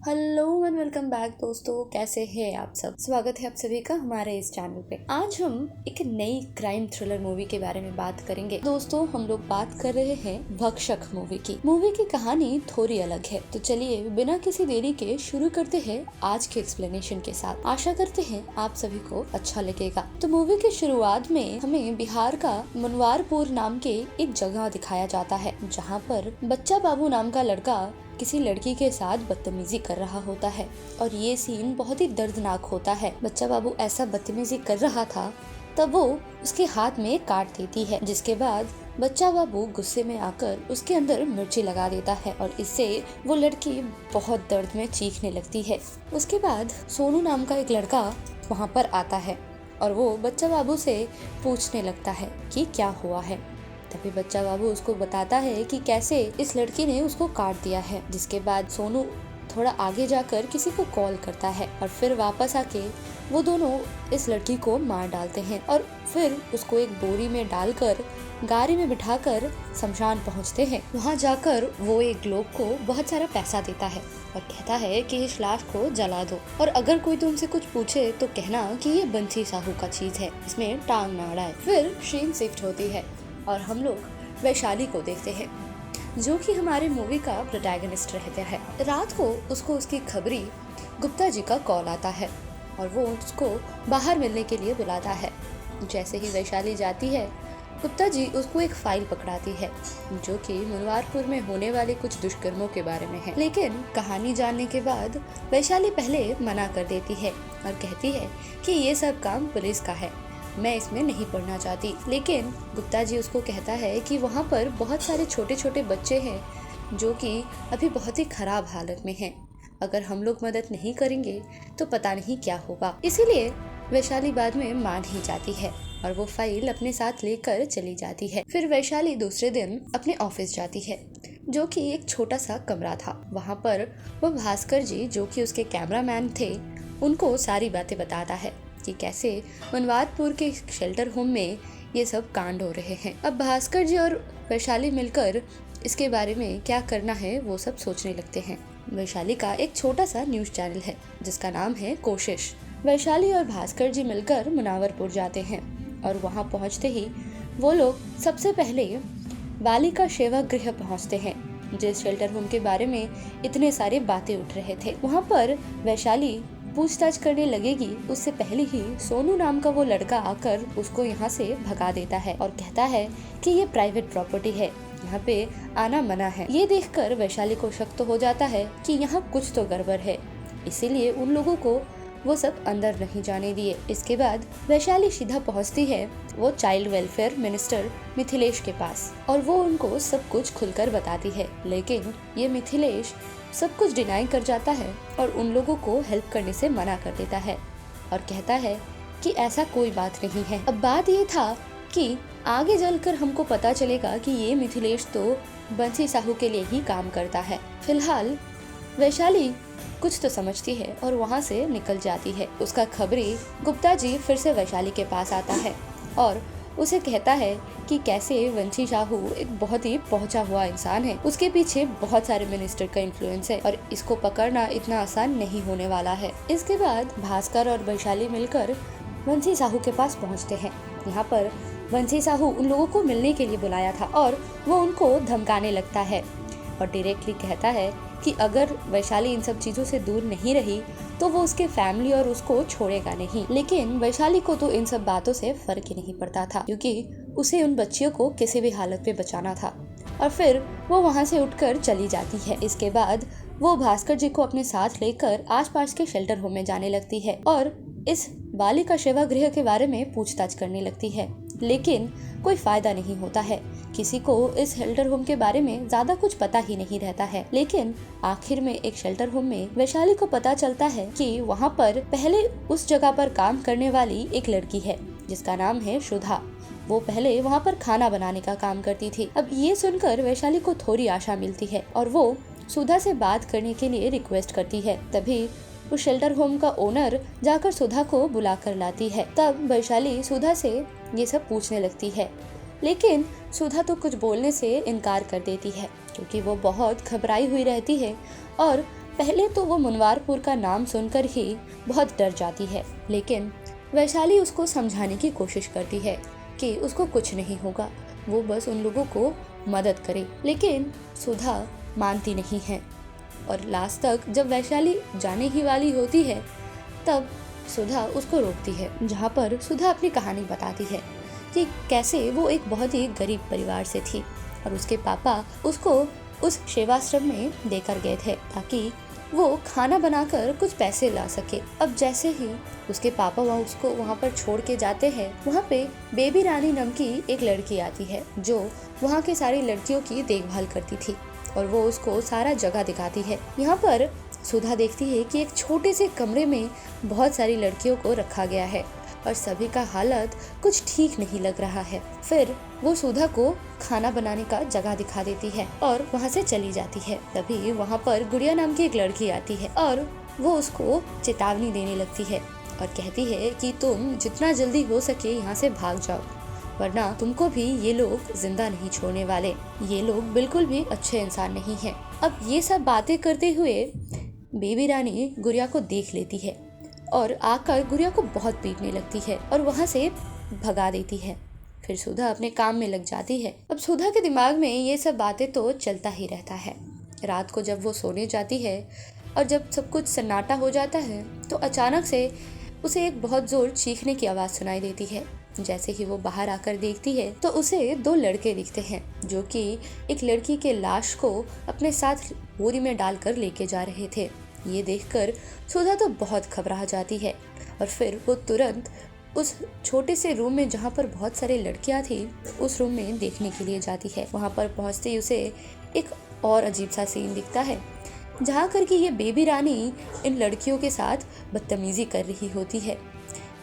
Hello and welcome back दोस्तों, कैसे हैं आप सब। स्वागत है आप सभी का हमारे इस चैनल पे। आज हम एक नई क्राइम थ्रिलर मूवी के बारे में बात करेंगे। दोस्तों हम लोग बात कर रहे हैं भक्षक मूवी की। मूवी की कहानी थोड़ी अलग है, तो चलिए बिना किसी देरी के शुरू करते हैं आज के एक्सप्लेनेशन के साथ। आशा करते हैं आप सभी को अच्छा लगेगा। तो मूवी की शुरुआत में हमें बिहार का मनवारपुर नाम के एक जगह दिखाया जाता है, जहाँ पर बच्चा बाबू नाम का लड़का किसी लड़की के साथ बदतमीजी कर रहा होता है और ये सीन बहुत ही दर्दनाक होता है। बच्चा बाबू ऐसा बदतमीजी कर रहा था तब वो उसके हाथ में काट देती है, जिसके बाद बच्चा बाबू गुस्से में आकर उसके अंदर मिर्ची लगा देता है और इससे वो लड़की बहुत दर्द में चीखने लगती है। उसके बाद सोनू नाम का एक लड़का वहाँ पर आता है और वो बच्चा बाबू से पूछने लगता है कि क्या हुआ है। तभी बच्चा बाबू उसको बताता है कि कैसे इस लड़की ने उसको काट दिया है। जिसके बाद सोनू थोड़ा आगे जाकर किसी को कॉल करता है और फिर वापस आके वो दोनों इस लड़की को मार डालते हैं और फिर उसको एक बोरी में डालकर गाड़ी में बिठाकर शमशान पहुंचते हैं। वहां जाकर वो एक लोग को बहुत सारा पैसा देता है और कहता है कि इस लाश को जला दो और अगर कोई तुमसे कुछ पूछे तो कहना कि ये बंसी साहू का चीज है, इसमें टांग ना अड़ाए। फिर शीन शिफ्ट होती है और हम लोग वैशाली को देखते हैं, जो कि हमारे मूवी का प्रोटैगनिस्ट रहता है। रात को उसको उसकी खबरी गुप्ता जी का कॉल आता है और वो उसको बाहर मिलने के लिए बुलाता है। जैसे ही वैशाली जाती है, गुप्ता जी उसको एक फाइल पकड़ाती है जो कि मनवारपुर में होने वाले कुछ दुष्कर्मों के बारे में है। लेकिन कहानी जानने के बाद वैशाली पहले मना कर देती है और कहती है कि ये सब काम पुलिस का है, मैं इसमें नहीं पढ़ना चाहती। लेकिन गुप्ता जी उसको कहता है कि वहाँ पर बहुत सारे छोटे छोटे बच्चे हैं जो कि अभी बहुत ही खराब हालत में हैं। अगर हम लोग मदद नहीं करेंगे तो पता नहीं क्या होगा। इसीलिए वैशाली बाद में मान ही जाती है और वो फाइल अपने साथ लेकर चली जाती है। फिर वैशाली दूसरे दिन अपने ऑफिस जाती है, जो कि एक छोटा सा कमरा था। वहाँ पर वो भास्कर जी, जो कि उसके कैमरामैन थे, उनको सारी बातें बताता है कि कैसे मनवारपुर के शेल्टर होम में ये सब कांड हो रहे हैं। अब भास्कर जी और वैशाली मिलकर इसके बारे में क्या करना है वो सब सोचने लगते हैं। वैशाली का एक छोटा सा न्यूज चैनल है जिसका नाम है कोशिश। वैशाली और भास्कर जी मिलकर मुनावरपुर जाते हैं और वहाँ पहुँचते ही वो लोग सबसे पहले बालिका सेवा गृह पहुँचते हैं, जिस शेल्टर होम के बारे में इतने सारे बातें उठ रहे थे। वहाँ पर वैशाली पूछताछ करने लगेगी उससे पहले ही सोनू नाम का वो लड़का आकर उसको यहाँ से भगा देता है और कहता है कि ये प्राइवेट प्रॉपर्टी है, यहाँ पे आना मना है। ये देखकर वैशाली को शक तो हो जाता है कि यहाँ कुछ तो गड़बड़ है, इसीलिए उन लोगों को वो सब अंदर नहीं जाने दिए। इसके बाद वैशाली सीधा पहुँचती है वो चाइल्ड वेलफेयर मिनिस्टर मिथिलेश के पास और वो उनको सब कुछ खुलकर बताती है। लेकिन ये मिथिलेश सब कुछ डिनाई कर जाता है और उन लोगों को हेल्प करने से मना कर देता है और कहता है कि ऐसा कोई बात नहीं है। अब बात ये था कि आगे चलकर हमको पता चलेगा कि ये मिथिलेश तो बंसी साहू के लिए ही काम करता है। फिलहाल वैशाली कुछ तो समझती है और वहाँ से निकल जाती है। उसका खबरी गुप्ता जी फिर से वैशाली के पास आता है और उसे कहता है कि कैसे वंशी साहू एक बहुत ही पहुंचा हुआ इंसान है, उसके पीछे बहुत सारे मिनिस्टर का इन्फ्लुएंस है और इसको पकड़ना इतना आसान नहीं होने वाला है। इसके बाद भास्कर और वैशाली मिलकर वंशी साहू के पास पहुंचते हैं। यहाँ पर वंशी साहू उन लोगों को मिलने के लिए बुलाया था और वो उनको धमकाने लगता है और डायरेक्टली कहता है कि अगर वैशाली इन सब चीजों से दूर नहीं रही तो वो उसके फैमिली और उसको छोड़ेगा नहीं। लेकिन वैशाली को तो इन सब बातों से फर्क ही नहीं पड़ता था, क्योंकि उसे उन बच्चियों को किसी भी हालत में बचाना था और फिर वो वहाँ से उठकर चली जाती है। इसके बाद वो भास्कर जी को अपने साथ लेकर आसपास के शेल्टर होम में जाने लगती है और इस बालिका सेवा गृह के बारे में पूछताछ करने लगती है। लेकिन कोई फायदा नहीं होता है, किसी को इस शेल्टर होम के बारे में ज्यादा कुछ पता ही नहीं रहता है। लेकिन आखिर में एक शेल्टर होम में वैशाली को पता चलता है कि वहाँ पर पहले उस जगह पर काम करने वाली एक लड़की है जिसका नाम है सुधा। वो पहले वहाँ पर खाना बनाने का काम करती थी। अब ये सुनकर वैशाली को थोड़ी आशा मिलती है और वो सुधा से बात करने के लिए रिक्वेस्ट करती है। तभी उस शेल्टर होम का ओनर जाकर सुधा को बुला कर लाती है। तब वैशाली सुधा से ये सब पूछने लगती है, लेकिन सुधा तो कुछ बोलने से इनकार कर देती है क्योंकि वो बहुत घबराई हुई रहती है और पहले तो वो मुनवारपुर का नाम सुनकर ही बहुत डर जाती है, लेकिन वैशाली उसको समझाने की कोशिश करती है कि उसको कुछ नहीं होगा, वो बस उन लोगों को मदद करे। लेकिन सुधा मानती नहीं है और लास्ट तक जब वैशाली जाने ही वाली होती है तब सुधा उसको रोकती है, जहाँ पर सुधा अपनी कहानी बताती है कि कैसे वो एक बहुत ही गरीब परिवार से थी और उसके पापा उसको उस सेवाश्रम में देकर गए थे ताकि वो खाना बनाकर कुछ पैसे ला सके। अब जैसे ही उसके पापा उसको वहाँ पर छोड़ के जाते हैं, वहाँ पे बेबी रानी नाम की एक लड़की आती है जो वहाँ की सारी लड़कियों की देखभाल करती थी और वो उसको सारा जगह दिखाती है। यहाँ पर सुधा देखती है कि एक छोटे से कमरे में बहुत सारी लड़कियों को रखा गया है और सभी का हालत कुछ ठीक नहीं लग रहा है। फिर वो सुधा को खाना बनाने का जगह दिखा देती है और वहाँ से चली जाती है। तभी वहाँ पर गुड़िया नाम की एक लड़की आती है और वो उसको चेतावनी देने लगती है और कहती है कि तुम जितना जल्दी हो सके यहाँ से भाग जाओ, वरना तुमको भी ये लोग जिंदा नहीं छोड़ने वाले। ये लोग बिल्कुल भी अच्छे इंसान नहीं हैं। अब ये सब बातें करते हुए बेबी रानी गुड़िया को देख लेती है और आकर गुड़िया को बहुत पीटने लगती है और वहाँ से भगा देती है। फिर सुधा अपने काम में लग जाती है। अब सुधा के दिमाग में ये सब बातें तो चलता ही रहता है। रात को जब वो सोने जाती है और जब सब कुछ सन्नाटा हो जाता है तो अचानक से उसे एक बहुत जोर चीखने की आवाज़ सुनाई देती है। जैसे ही वो बाहर आकर देखती है तो उसे दो लड़के दिखते हैं जो कि एक लड़की के लाश को अपने साथ बोरी में डालकर लेके जा रहे थे। ये देखकर सुधा तो बहुत घबरा जाती है और फिर वो तुरंत उस छोटे से रूम में जहाँ पर बहुत सारी लड़कियाँ थी उस रूम में देखने के लिए जाती है। वहाँ पर पहुँचते ही उसे एक और अजीब सा सीन दिखता है जहाँ कर कि ये बेबी रानी इन लड़कियों के साथ बदतमीजी कर रही होती है।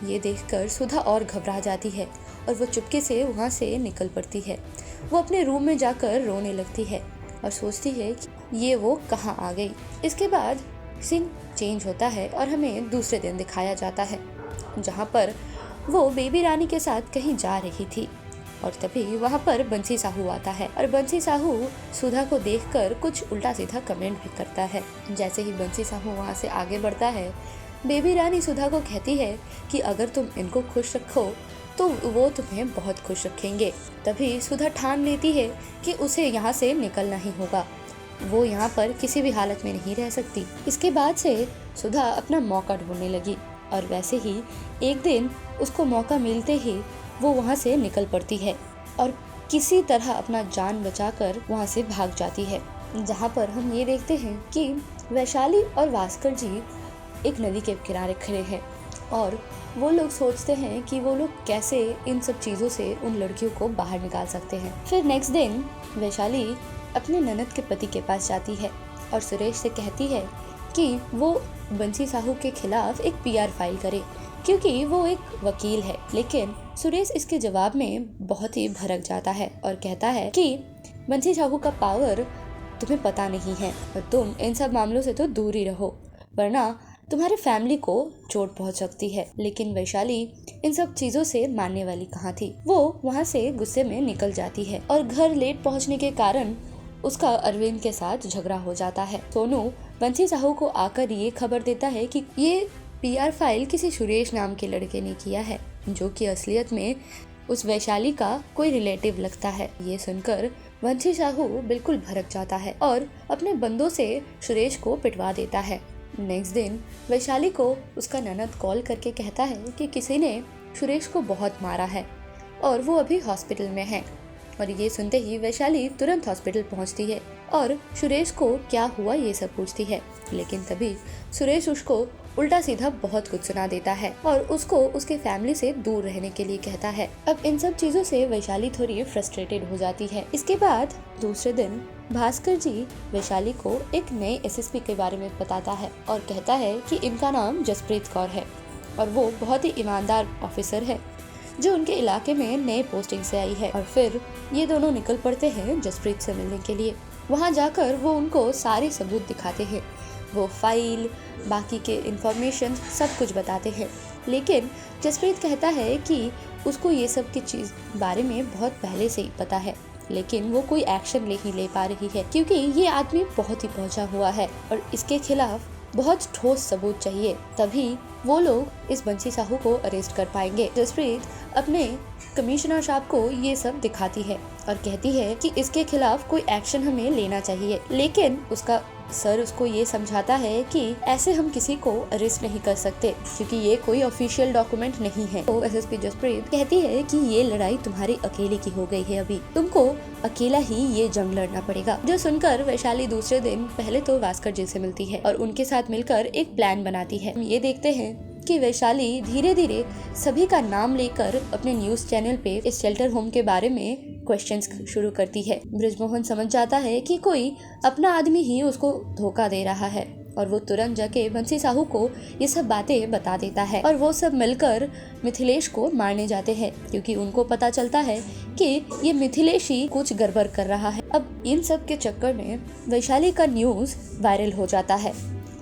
ये देखकर सुधा और घबरा जाती है और वो चुपके से वहाँ से निकल पड़ती है। वो अपने रूम में जाकर रोने लगती है और सोचती है कि ये वो कहाँ आ गई। इसके बाद सीन चेंज होता है और हमें दूसरे दिन दिखाया जाता है जहाँ पर वो बेबी रानी के साथ कहीं जा रही थी और तभी वहाँ पर बंसी साहू आता है और बंसी साहू सुधा को देखकर कुछ उल्टा सीधा कमेंट भी करता है। जैसे ही बंसी साहू वहाँ से आगे बढ़ता है, बेबी रानी सुधा को कहती है कि अगर तुम इनको खुश रखो तो वो तुम्हें बहुत खुश रखेंगे। तभी सुधा ठान लेती है कि उसे यहाँ से निकलना ही होगा, वो यहाँ पर किसी भी हालत में नहीं रह सकती। इसके बाद से सुधा अपना मौका ढूंढने लगी और वैसे ही एक दिन उसको मौका मिलते ही वो वहाँ से निकल पड़ती है और किसी तरह अपना जान बचाकर वहाँ से भाग जाती है। जहाँ पर हम ये देखते हैं कि वैशाली और भास्कर जी एक नदी के किनारे खड़े हैं और वो लोग सोचते हैं कि वो लोग कैसे इन सब चीज़ों से उन लड़कियों को बाहर निकाल सकते हैं। फिर नेक्स्ट दिन वैशाली अपने ननद के पति के पास जाती है और सुरेश से कहती है कि वो बंसी साहू के खिलाफ एक पीआर फाइल करे क्योंकि वो एक वकील है। लेकिन सुरेश इसके जवाब में बहुत ही भड़क जाता है और कहता है कि बंसी साहू का पावर तुम्हें पता नहीं है और तुम इन सब मामलों से तो दूर ही रहो, वरना तुम्हारे फैमिली को चोट पहुंच सकती है। लेकिन वैशाली इन सब चीजों से मानने वाली कहाँ थी। वो वहाँ से गुस्से में निकल जाती है और घर लेट पहुँचने के कारण उसका अरविंद के साथ झगड़ा हो जाता है। सोनू बंसी साहू को आकर ये खबर देता है कि ये पीआर फाइल किसी सुरेश नाम के लड़के ने किया है जो कि असलियत में उस वैशाली का कोई रिलेटिव लगता है। ये सुनकर बंसी साहू बिल्कुल भड़क जाता है और अपने बंदों से सुरेश को पिटवा देता है। नेक्स्ट दिन वैशाली को उसका ननद कॉल करके कहता है कि किसी ने सुरेश को बहुत मारा है और वो अभी हॉस्पिटल में है। और ये सुनते ही वैशाली तुरंत हॉस्पिटल पहुंचती है और सुरेश को क्या हुआ ये सब पूछती है। लेकिन तभी सुरेश उसको उल्टा सीधा बहुत कुछ सुना देता है और उसको उसके फैमिली से दूर रहने के लिए कहता है। अब इन सब चीजों से वैशाली थोड़ी फ्रस्ट्रेटेड हो जाती है। इसके बाद दूसरे दिन भास्कर जी वैशाली को एक नए एसएसपी के बारे में बताता है और कहता है कि इनका नाम जसप्रीत कौर है और वो बहुत ही ईमानदार ऑफिसर है जो उनके इलाके में नए पोस्टिंग से आई है। और फिर ये दोनों निकल पड़ते हैं जसप्रीत से मिलने के लिए। वहाँ जाकर वो उनको सारे सबूत दिखाते हैं, वो फाइल बाकी के इंफॉर्मेशन सब कुछ बताते हैं। लेकिन जसप्रीत कहता है कि उसको ये सब की चीज़ बारे में बहुत पहले से ही पता है लेकिन वो कोई एक्शन नहीं ले पा रही है क्योंकि ये आदमी बहुत ही पहुंचा हुआ है और इसके खिलाफ बहुत ठोस सबूत चाहिए, तभी वो लोग इस बंसी साहू को अरेस्ट कर पाएंगे। जसप्रीत अपने कमिश्नर साहब को ये सब दिखाती है और कहती है कि इसके खिलाफ कोई एक्शन हमें लेना चाहिए, लेकिन उसका सर उसको ये समझाता है कि ऐसे हम किसी को अरेस्ट नहीं कर सकते क्योंकि ये कोई ऑफिशियल डॉक्यूमेंट नहीं है। तो एसएसपी जसप्रीत कहती है कि ये लड़ाई तुम्हारी अकेले की हो गई है, अभी तुमको अकेला ही ये जंग लड़ना पड़ेगा। जो सुनकर वैशाली दूसरे दिन पहले तो भास्कर जी से मिलती है और उनके साथ मिलकर एक प्लान बनाती है। हम ये देखते हैं कि वैशाली धीरे धीरे सभी का नाम लेकर अपने न्यूज चैनल पे इस शेल्टर होम के बारे में क्वेश्चंस शुरू करती है। बृजमोहन समझ जाता है कि कोई अपना आदमी ही उसको धोखा दे रहा है और वो तुरंत जाके बंसी साहू को ये सब बातें बता देता है और वो सब मिलकर मिथिलेश को मारने जाते हैं क्योंकि उनको पता चलता है कि ये मिथिलेश ही कुछ गड़बड़ कर रहा है। अब इन सब के चक्कर में वैशाली का न्यूज वायरल हो जाता है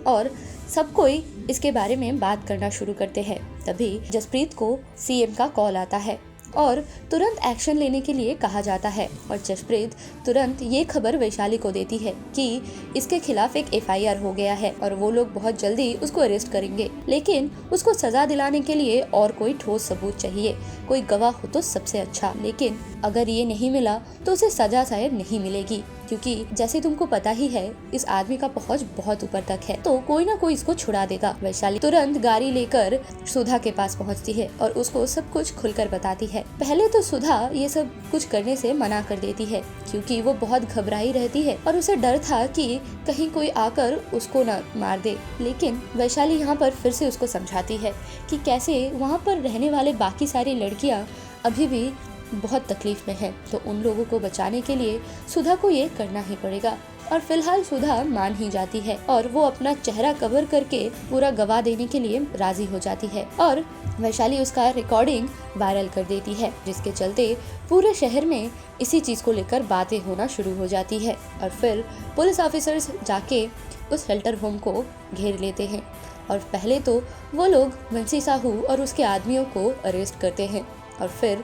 और सब कोई इसके बारे में बात करना शुरू करते हैं। तभी जसप्रीत को सीएम का कॉल आता है और तुरंत एक्शन लेने के लिए कहा जाता है और जसप्रीत तुरंत ये खबर वैशाली को देती है कि इसके खिलाफ एक एफआईआर हो गया है और वो लोग बहुत जल्दी उसको अरेस्ट करेंगे, लेकिन उसको सजा दिलाने के लिए और कोई ठोस सबूत चाहिए, कोई गवाह हो तो सबसे अच्छा, लेकिन अगर ये नहीं मिला तो उसे सजा शायद नहीं मिलेगी क्योंकि जैसे तुमको पता ही है इस आदमी का पहुंच बहुत ऊपर तक है, तो कोई ना कोई इसको छुड़ा देगा। वैशाली तुरंत गाड़ी लेकर सुधा के पास पहुंचती है और उसको सब कुछ खुलकर बताती है। पहले तो सुधा ये सब कुछ करने से मना कर देती है क्योंकि वो बहुत घबराई रहती है और उसे डर था कि कहीं कोई आकर उसको न मार दे, लेकिन वैशाली यहाँ पर फिर से उसको समझाती है कि कैसे वहाँ पर रहने वाले बाकी सारी लड़कियाँ अभी भी बहुत तकलीफ में है, तो उन लोगों को बचाने के लिए सुधा को ये करना ही पड़ेगा। और फिलहाल सुधा मान ही जाती है और वो अपना चेहरा कवर करके पूरा गवाह देने के लिए राजी हो जाती है और वैशाली उसका रिकॉर्डिंग वायरल कर देती है, जिसके चलते पूरे शहर में इसी चीज को लेकर बातें होना शुरू हो जाती है और फिर पुलिस ऑफिसर्स जाके उस शेल्टर होम को घेर लेते हैं और पहले तो वो लोग बंसी साहू और उसके आदमियों को अरेस्ट करते हैं और फिर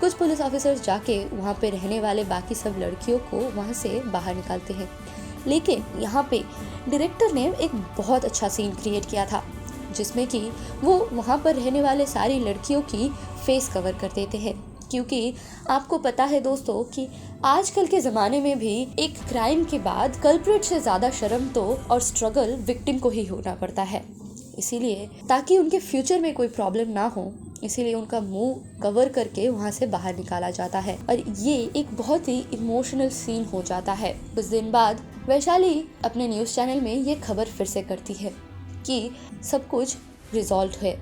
कुछ पुलिस ऑफिसर्स जाके वहाँ पे रहने वाले बाकी सब लड़कियों को वहाँ से बाहर निकालते हैं। लेकिन यहाँ पे डायरेक्टर ने एक बहुत अच्छा सीन क्रिएट किया था जिसमें कि वो वहाँ पर रहने वाले सारी लड़कियों की फेस कवर कर देते हैं, क्योंकि आपको पता है दोस्तों कि आजकल के ज़माने में भी एक क्राइम के बाद कल्प्रिट से ज़्यादा शर्म तो और स्ट्रगल विक्टिम को ही होना पड़ता है। इसीलिए ताकि उनके फ्यूचर में कोई प्रॉब्लम ना हो, इसीलिए उनका मुंह कवर करके वहाँ से बाहर निकाला जाता है और ये एक बहुत ही इमोशनल सीन हो जाता है। कुछ दिन बाद वैशाली अपने न्यूज़ चैनल में ये खबर फिर से करती है कि सब कुछ रिजॉल्व है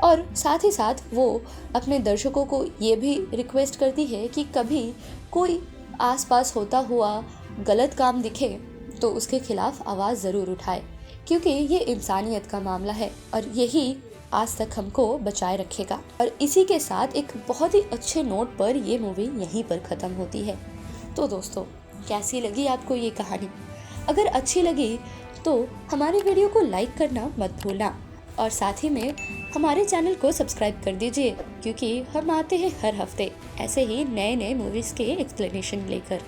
और साथ ही साथ वो अपने दर्शकों को ये भी रिक्वेस्ट करती है कि कभी कोई आसपास होता हुआ गलत काम दिखे तो उसके खिलाफ आवाज़ ज़रूर उठाए, क्योंकि ये इंसानियत का मामला है और यही आज तक हमको बचाए रखेगा। और इसी के साथ एक बहुत ही अच्छे नोट पर ये मूवी यहीं पर ख़त्म होती है। तो दोस्तों, कैसी लगी आपको ये कहानी? अगर अच्छी लगी तो हमारे वीडियो को लाइक करना मत भूलना और साथ ही में हमारे चैनल को सब्सक्राइब कर दीजिए, क्योंकि हम आते हैं हर हफ्ते ऐसे ही नए नए मूवीज़ के एक्सप्लेनेशन लेकर।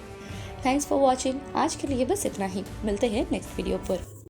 Thanks for watching. आज के लिए बस इतना ही, मिलते हैं नेक्स्ट वीडियो पर।